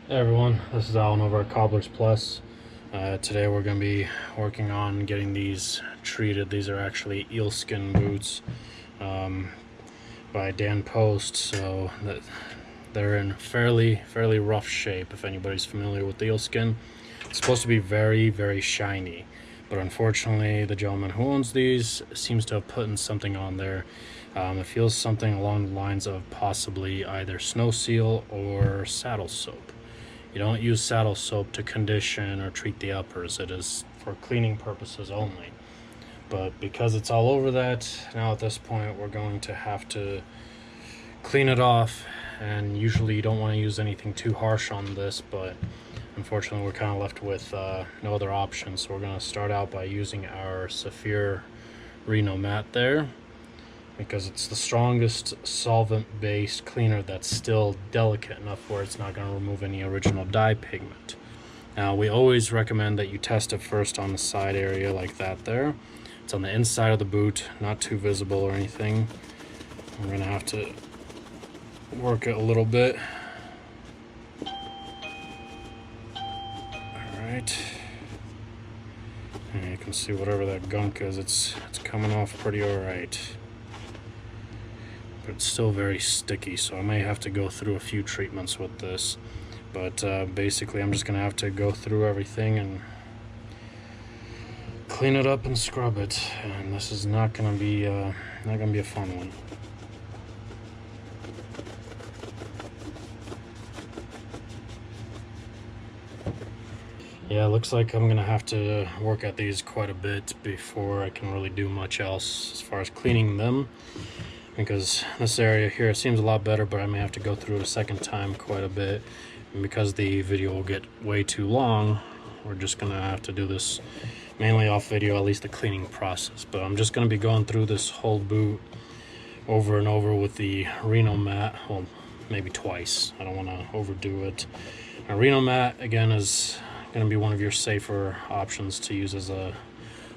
Hey everyone, this is Alan over at Cobblers Plus. Today we're going to be working on getting these treated. These are actually eel skin boots by Dan Post, so they're in fairly rough shape if anybody's familiar with eel skin. It's supposed to be very shiny, but unfortunately the gentleman who owns these seems to have put in something on there. It feels something along the lines of possibly either snow seal or saddle soap. You don't use saddle soap to condition or treat the uppers. It is for cleaning purposes only. But because it's all over that, now at this point we're going to have to clean it off. And usually you don't want to use anything too harsh on this, but unfortunately we're kind of left with no other option. So we're going to start out by using our Saphir Reno mat there, because it's the strongest solvent-based cleaner that's still delicate enough where it's not going to remove any original dye pigment. Now, we always recommend that you test it first on the side area like that there. It's on the inside of the boot, not too visible or anything. We're going to have to work it a little bit. Alright. And you can see whatever that gunk is, it's coming off pretty alright. It's still very sticky, so I may have to go through a few treatments with this, but basically I'm just gonna have to go through everything and clean it up and scrub it, and this is not gonna be a fun one. Yeah, it looks like I'm gonna have to work at these quite a bit before I can really do much else as far as cleaning them, because this area here seems a lot better, but I may have to go through it a second time quite a bit. And because the video will get way too long, we're just gonna have to do this mainly off video, at least the cleaning process. But I'm just gonna be going through this whole boot over and over with the Reno mat. Well, maybe twice. I don't want to overdo it. A Reno mat, again, is gonna be one of your safer options to use as a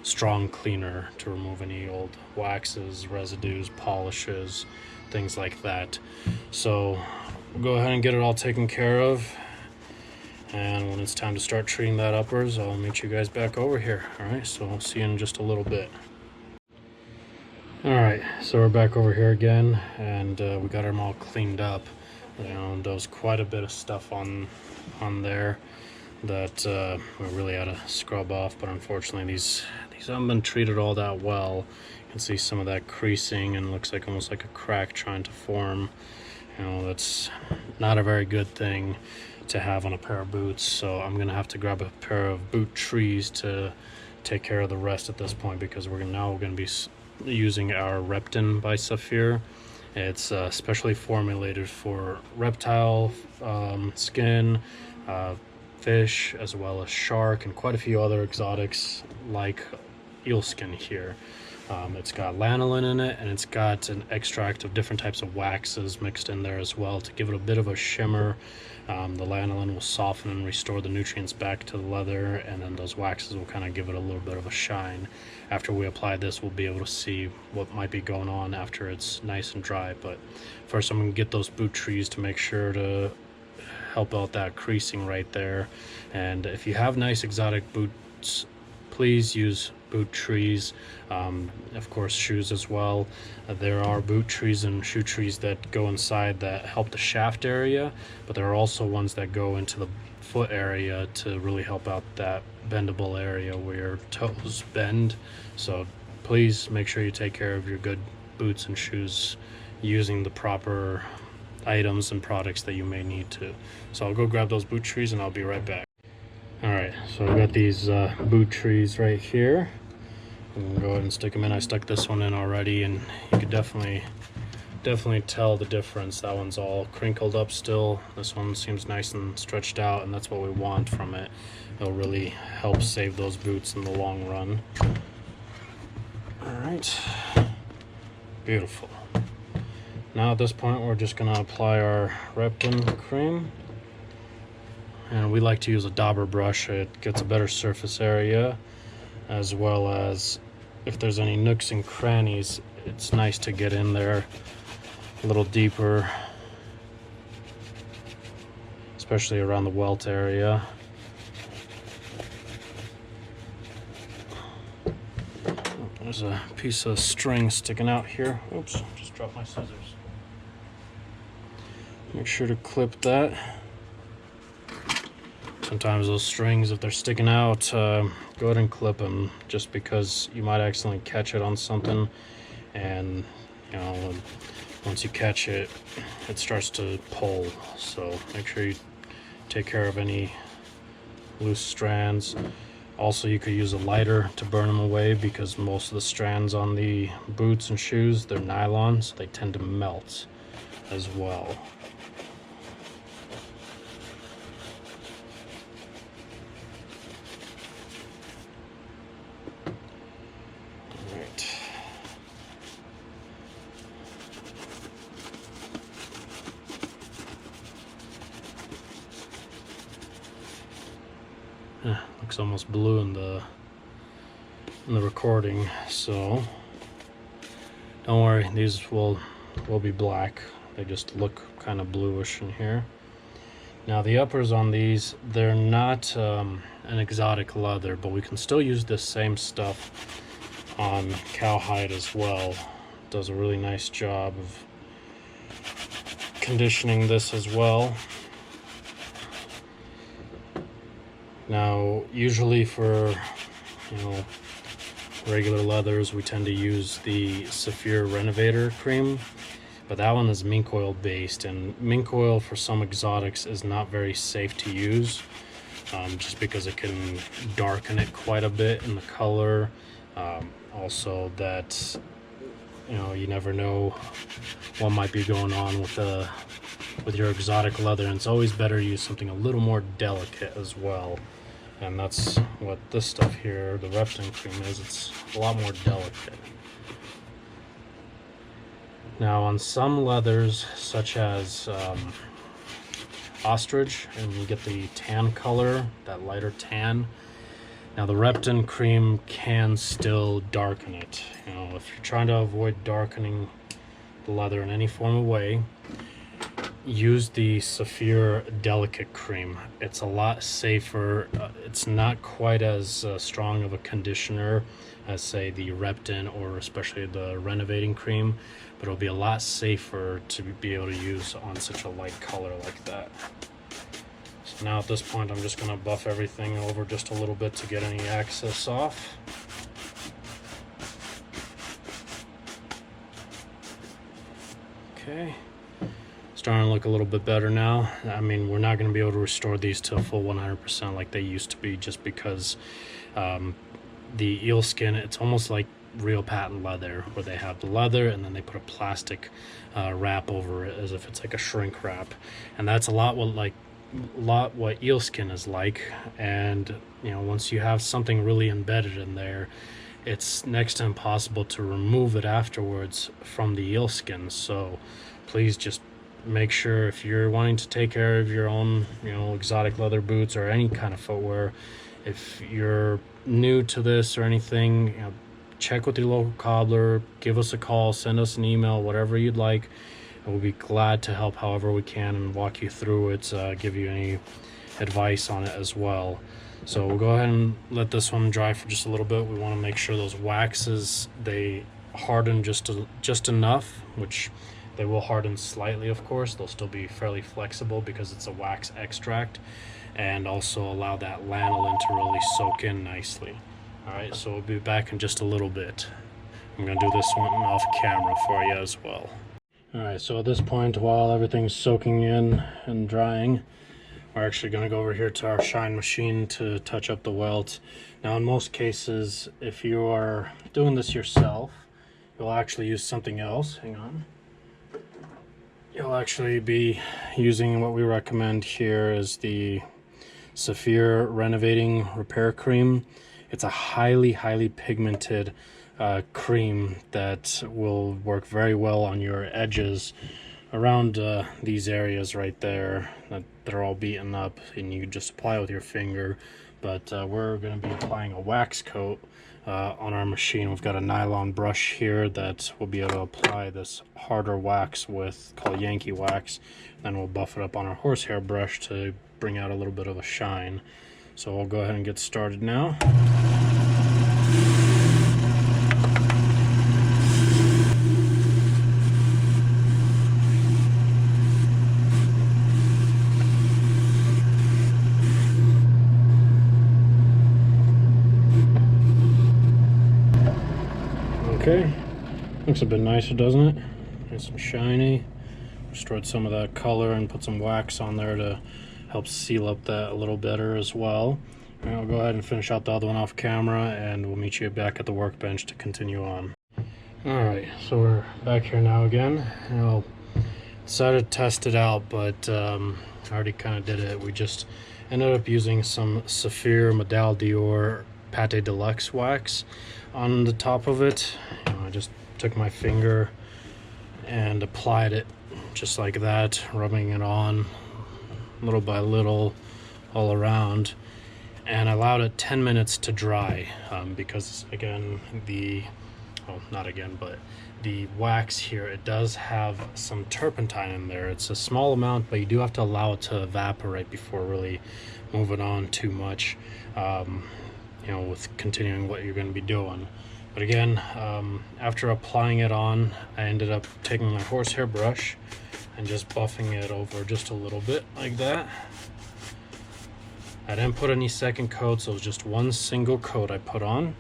strong cleaner to remove any old waxes, residues, polishes, things like that. So we'll go ahead and get it all taken care of, and when it's time to start treating that uppers, I'll meet you guys back over here. Alright, so I'll see you in just a little bit. Alright, so we're back over here again, and we got them all cleaned up. You know, there was quite a bit of stuff on there that we really had to scrub off, but unfortunately these haven't been treated all that well. You can see some of that creasing, and looks like almost like a crack trying to form. You know, that's not a very good thing to have on a pair of boots, so I'm gonna have to grab a pair of boot trees to take care of the rest at this point, because we're gonna be using our Renovating by Saffir. It's specially formulated for reptile skin, fish, as well as shark, and quite a few other exotics like eel skin here. It's got lanolin in it, and it's got an extract of different types of waxes mixed in there as well to give it a bit of a shimmer. The lanolin will soften and restore the nutrients back to the leather, and then those waxes will kind of give it a little bit of a shine. After we apply this, we'll be able to see what might be going on after it's nice and dry. But first I'm going to get those boot trees to make sure to help out that creasing right there. And if you have nice exotic boots, please use boot trees. Of course, shoes as well. There are boot trees and shoe trees that go inside that help the shaft area, but there are also ones that go into the foot area to really help out that bendable area where your toes bend. So please make sure you take care of your good boots and shoes using the proper items and products that you may need to. So I'll go grab those boot trees and I'll be right back. Alright, so I've got these boot trees right here. I'm gonna go ahead and stick them in. I stuck this one in already, and you could definitely tell the difference. That one's all crinkled up still. This one seems nice and stretched out, and that's what we want from it. It'll really help save those boots in the long run. Alright, beautiful. Now at this point we're just going to apply our Renovating cream, and we like to use a dauber brush. It gets a better surface area, as well as if there's any nooks and crannies, it's nice to get in there a little deeper, especially around the welt area. There's a piece of string sticking out here. Oops, just dropped my scissors. Make sure to clip that. Sometimes those strings, if they're sticking out, go ahead and clip them, just because you might accidentally catch it on something, and you know, once you catch it, it starts to pull. So make sure you take care of any loose strands. Also, you could use a lighter to burn them away, because most of the strands on the boots and shoes, they're nylon, so they tend to melt as well. Looks almost blue in the recording, so don't worry, these will be black. They just look kind of bluish in here. Now the uppers on these, they're not an exotic leather, but we can still use this same stuff on cowhide as well. Does a really nice job of conditioning this as well. Now, usually for, you know, regular leathers, we tend to use the Saphir Renovating cream, but that one is mink oil based, and mink oil for some exotics is not very safe to use, just because it can darken it quite a bit in the color. Also, that, you know, you never know what might be going on with your exotic leather, and it's always better to use something a little more delicate as well. And that's what this stuff here, the Renovating cream, is. It's a lot more delicate. Now on some leathers, such as ostrich, and you get the tan color, that lighter tan, now the Renovating cream can still darken it. You know, if you're trying to avoid darkening the leather in any form of way, use the Saphir Delicate cream. It's a lot safer. It's not quite as strong of a conditioner as, say, the Renovating or especially the Renovating cream, but it'll be a lot safer to be able to use on such a light color like that. So now at this point, I'm just going to buff everything over just a little bit to get any excess off. Okay. Starting to look a little bit better now. I mean, we're not going to be able to restore these to a full 100% like they used to be, just because the eel skin, it's almost like real patent leather, where they have the leather and then they put a plastic wrap over it as if it's like a shrink wrap, and that's a lot what eel skin is like. And you know, once you have something really embedded in there, it's next to impossible to remove it afterwards from the eel skin. So please just make sure, if you're wanting to take care of your own, you know, exotic leather boots or any kind of footwear, if you're new to this or anything, you know, check with your local cobbler, give us a call, send us an email, whatever you'd like, and we'll be glad to help however we can and walk you through it, give you any advice on it as well. So we'll go ahead and let this one dry for just a little bit. We want to make sure those waxes, they harden just enough, which they will harden slightly, of course. They'll still be fairly flexible because it's a wax extract, and also allow that lanolin to really soak in nicely. All right, so we'll be back in just a little bit. I'm gonna do this one off camera for you as well. All right, so at this point, while everything's soaking in and drying, we're actually gonna go over here to our shine machine to touch up the welt. Now, in most cases, if you are doing this yourself, you'll actually use something else. Hang on. You'll actually be using what we recommend here is the Saphir Renovating Repair Cream. It's a highly pigmented cream that will work very well on your edges around these areas right there that are all beaten up, and you just apply it with your finger. But we're going to be applying a wax coat on our machine. We've got a nylon brush here that we'll be able to apply this harder wax with, called Yankee wax. Then we'll buff it up on our horsehair brush to bring out a little bit of a shine. So we'll go ahead and get started now. Okay, looks a bit nicer, doesn't it? Nice and shiny. Restored some of that color and put some wax on there to help seal up that a little better as well. And I'll go ahead and finish out the other one off camera, and we'll meet you back at the workbench to continue on. Alright, so we're back here now again. I'll decided to test it out, but I already kind of did it. We just ended up using some Saphir Medal Dior Pate Deluxe wax on the top of it. I just took my finger and applied it just like that, rubbing it on little by little all around, and I allowed it 10 minutes to dry because again, but the wax here, it does have some turpentine in there. It's a small amount, but you do have to allow it to evaporate before really moving on too much, with continuing what you're going to be doing. But again, after applying it on, I ended up taking my horsehair brush and just buffing it over just a little bit like that. I didn't put any second coats, it was just one single coat I put on.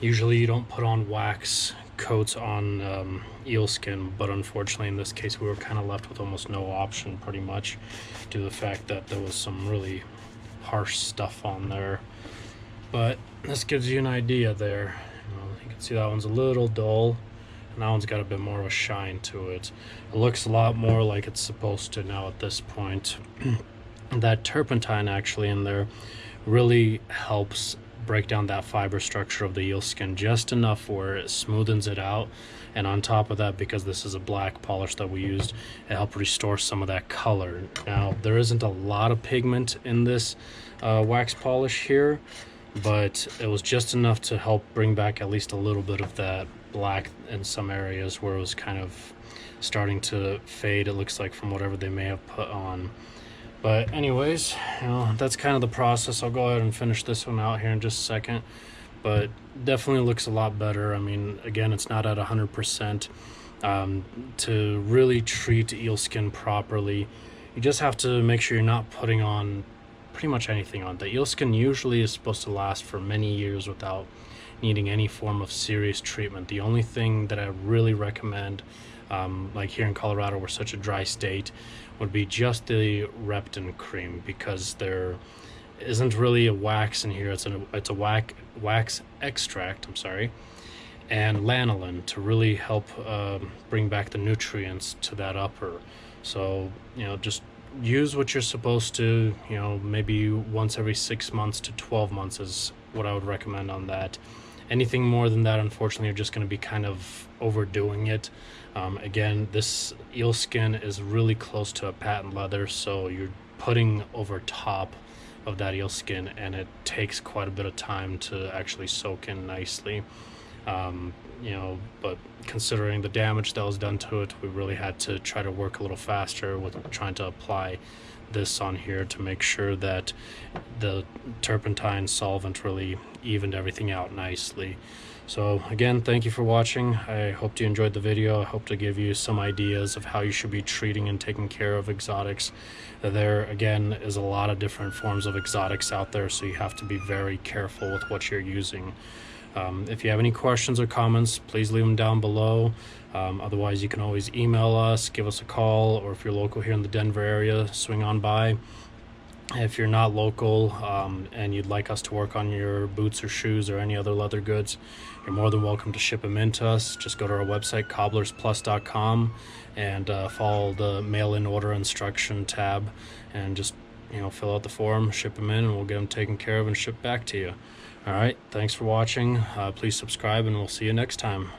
Usually you don't put on wax coats on eel skin, but unfortunately in this case we were kind of left with almost no option pretty much, due to the fact that there was some really harsh stuff on there. But this gives you an idea there. You can see that one's a little dull, and that one's got a bit more of a shine to it. It looks a lot more like it's supposed to now at this point. That turpentine actually in there really helps break down that fiber structure of the eel skin just enough where it smoothens it out. And on top of that, because this is a black polish that we used, it helped restore some of that color. Now, there isn't a lot of pigment in this wax polish here, but it was just enough to help bring back at least a little bit of that black in some areas where it was kind of starting to fade, it looks like, from whatever they may have put on. But anyways, that's kind of the process. I'll go ahead and finish this one out here in just a second, but definitely looks a lot better. I mean, again, it's not at 100%. To really treat eel skin properly, you just have to make sure you're not putting on pretty much anything on. The eel skin usually is supposed to last for many years without needing any form of serious treatment. The only thing that I really recommend, like here in Colorado, we're such a dry state, would be just the Repton cream, because there isn't really a wax in here. It's a wax extract, and lanolin to really help bring back the nutrients to that upper. So just use what you're supposed to. Maybe once every 6 months to 12 months is what I would recommend on that. Anything more than that, unfortunately, you're just going to be kind of overdoing it. Again, this eel skin is really close to a patent leather, so you're putting over top of that eel skin, and it takes quite a bit of time to actually soak in nicely. But considering the damage that was done to it, we really had to try to work a little faster with trying to apply this on here to make sure that the turpentine solvent really evened everything out nicely. So again, thank you for watching. I hope you enjoyed the video. I hope to give you some ideas of how you should be treating and taking care of exotics. There again is a lot of different forms of exotics out there, so you have to be very careful with what you're using. If you have any questions or comments, please leave them down below. Otherwise, you can always email us, give us a call, or if you're local here in the Denver area, swing on by. If you're not local and you'd like us to work on your boots or shoes or any other leather goods, you're more than welcome to ship them in to us. Just go to our website, CobblersPlusCO, and follow the mail-in order instruction tab, and just fill out the form, ship them in, and we'll get them taken care of and shipped back to you. All right, thanks for watching. Please subscribe, and we'll see you next time.